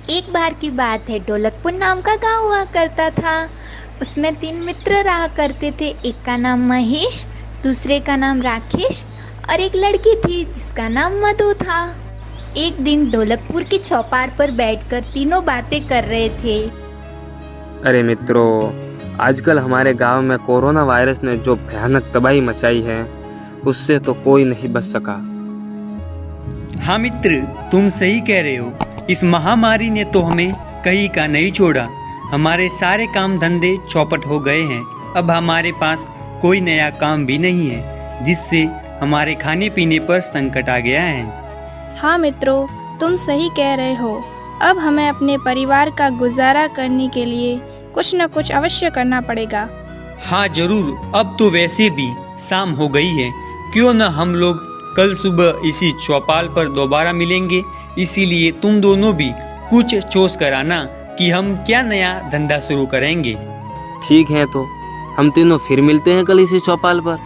एक बार की बात है, ढोलकपुर नाम का गांव हुआ करता था। उसमें 3 मित्र रहा करते थे। एक का नाम महेश, दूसरे का नाम राकेश और एक लड़की थी जिसका नाम मधु था। एक दिन ढोलकपुर की चौपार पर बैठकर तीनों बातें कर रहे थे। अरे मित्रों, आजकल हमारे गांव में कोरोना वायरस ने जो भयानक तबाही मचाई है, उससे तो कोई नहीं बच सका। हाँ मित्र, तुम सही कह रहे हो। इस महामारी ने तो हमें कहीं का नहीं छोड़ा। हमारे सारे काम धंधे चौपट हो गए हैं। अब हमारे पास कोई नया काम भी नहीं है, जिससे हमारे खाने पीने पर संकट आ गया है। हाँ मित्रों, तुम सही कह रहे हो। अब हमें अपने परिवार का गुजारा करने के लिए कुछ न कुछ अवश्य करना पड़ेगा। हाँ जरूर। अब तो वैसे भी शाम हो गई है, क्यों न हम लोग कल सुबह इसी चौपाल पर दोबारा मिलेंगे। इसीलिए तुम दोनों भी कुछ चोस कराना कि हम क्या नया धंधा शुरू करेंगे। ठीक है, तो हम तीनों फिर मिलते हैं कल इसी चौपाल पर।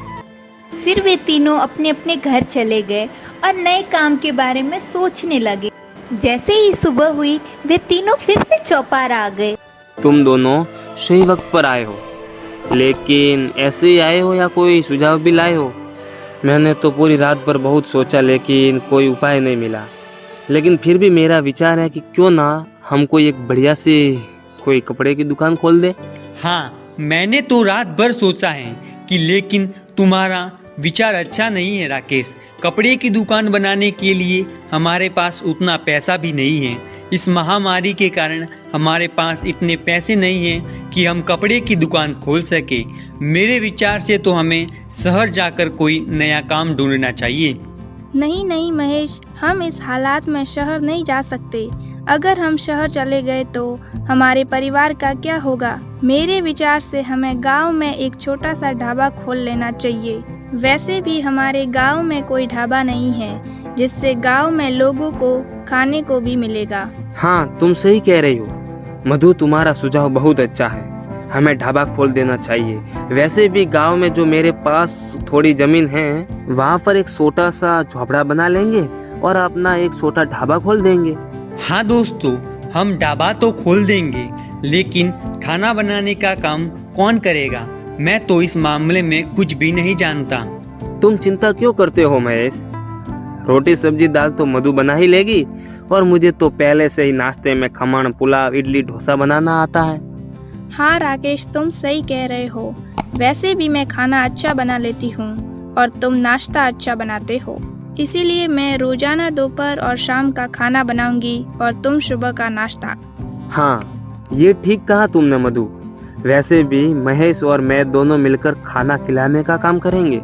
फिर वे तीनों अपने अपने घर चले गए और नए काम के बारे में सोचने लगे। जैसे ही सुबह हुई, वे तीनों फिर से चौपार आ गए। तुम दोनों सही वक्त पर आए हो, लेकिन ऐसे ही आए हो या कोई सुझाव भी लाए हो? मैंने तो पूरी रात भर बहुत सोचा, लेकिन कोई उपाय नहीं मिला। लेकिन फिर भी मेरा विचार है कि क्यों ना हम कोई एक बढ़िया सी कोई कपड़े की दुकान खोल दे। हाँ, मैंने तो रात भर सोचा है कि, लेकिन तुम्हारा विचार अच्छा नहीं है राकेश। कपड़े की दुकान बनाने के लिए हमारे पास उतना पैसा भी नहीं है। इस महामारी के कारण हमारे पास इतने पैसे नहीं हैं कि हम कपड़े की दुकान खोल सके। मेरे विचार से तो हमें शहर जाकर कोई नया काम ढूंढना चाहिए। नहीं नहीं महेश, हम इस हालात में शहर नहीं जा सकते। अगर हम शहर चले गए तो हमारे परिवार का क्या होगा। मेरे विचार से हमें गांव में एक छोटा सा ढाबा खोल लेना चाहिए। वैसे भी हमारे गांव में कोई ढाबा नहीं है, जिससे गांव में लोगों को खाने को भी मिलेगा। हाँ, तुम सही कह रही हो मधु, तुम्हारा सुझाव बहुत अच्छा है। हमें ढाबा खोल देना चाहिए। वैसे भी गांव में जो मेरे पास थोड़ी जमीन है, वहाँ पर एक छोटा सा झोपड़ा बना लेंगे और अपना एक छोटा ढाबा खोल देंगे। हाँ दोस्तों, हम ढाबा तो खोल देंगे, लेकिन खाना बनाने का काम कौन करेगा? मैं तो इस मामले में कुछ भी नहीं जानता। तुम चिंता क्यों करते हो महेश? रोटी सब्जी दाल तो मधु बना ही लेगी, और मुझे तो पहले से ही नाश्ते में खमण पुलाव इडली डोसा बनाना आता है। हाँ राकेश, तुम सही कह रहे हो। वैसे भी मैं खाना अच्छा बना लेती हूँ और तुम नाश्ता अच्छा बनाते हो। इसीलिए मैं रोजाना दोपहर और शाम का खाना बनाऊंगी और तुम सुबह का नाश्ता। हाँ, ये ठीक कहा तुमने मधु। वैसे भी महेश और मैं दोनों मिलकर खाना खिलाने का काम करेंगे।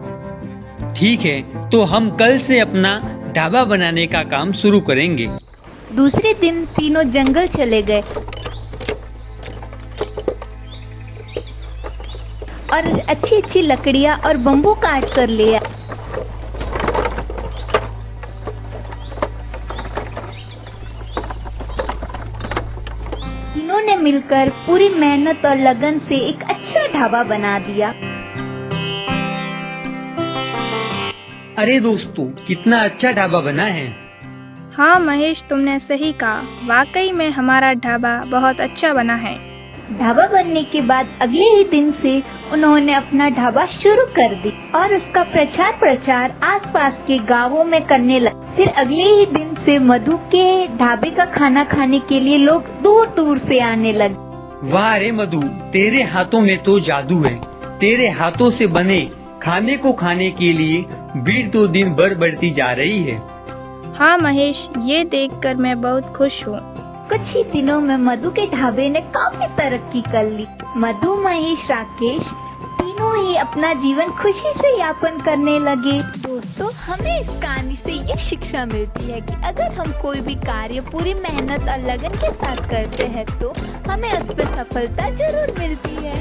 ठीक है, तो हम कल से अपना ढाबा बनाने का काम शुरू करेंगे। दूसरे दिन तीनों जंगल चले गए और अच्छी अच्छी लकड़ियाँ और बम्बू काट कर ले आए। तीनों ने मिलकर पूरी मेहनत और लगन से एक अच्छा ढाबा बना दिया। अरे दोस्तों, कितना अच्छा ढाबा बना है। हाँ महेश, तुमने सही कहा। वाकई में हमारा ढाबा बहुत अच्छा बना है। ढाबा बनने के बाद अगले ही दिन से उन्होंने अपना ढाबा शुरू कर दी और उसका प्रचार आसपास के गांवों में करने लगे। फिर अगले ही दिन से मधु के ढाबे का खाना खाने के लिए लोग दूर दूर से आने लगे। वाह रे मधु, तेरे हाथों में तो जादू है। तेरे हाथों से बने खाने को खाने के लिए भीड़ तो दिन भर बढ़ती जा रही है। हाँ महेश, ये देखकर मैं बहुत खुश हूँ। कुछ ही दिनों में मधु के ढाबे ने काफी तरक्की कर ली। मधु, महेश, राकेश तीनों ही अपना जीवन खुशी से यापन करने लगे। दोस्तों, हमें इस कहानी से ये शिक्षा मिलती है कि अगर हम कोई भी कार्य पूरी मेहनत और लगन के साथ करते हैं तो हमें उस पर सफलता जरूर मिलती है।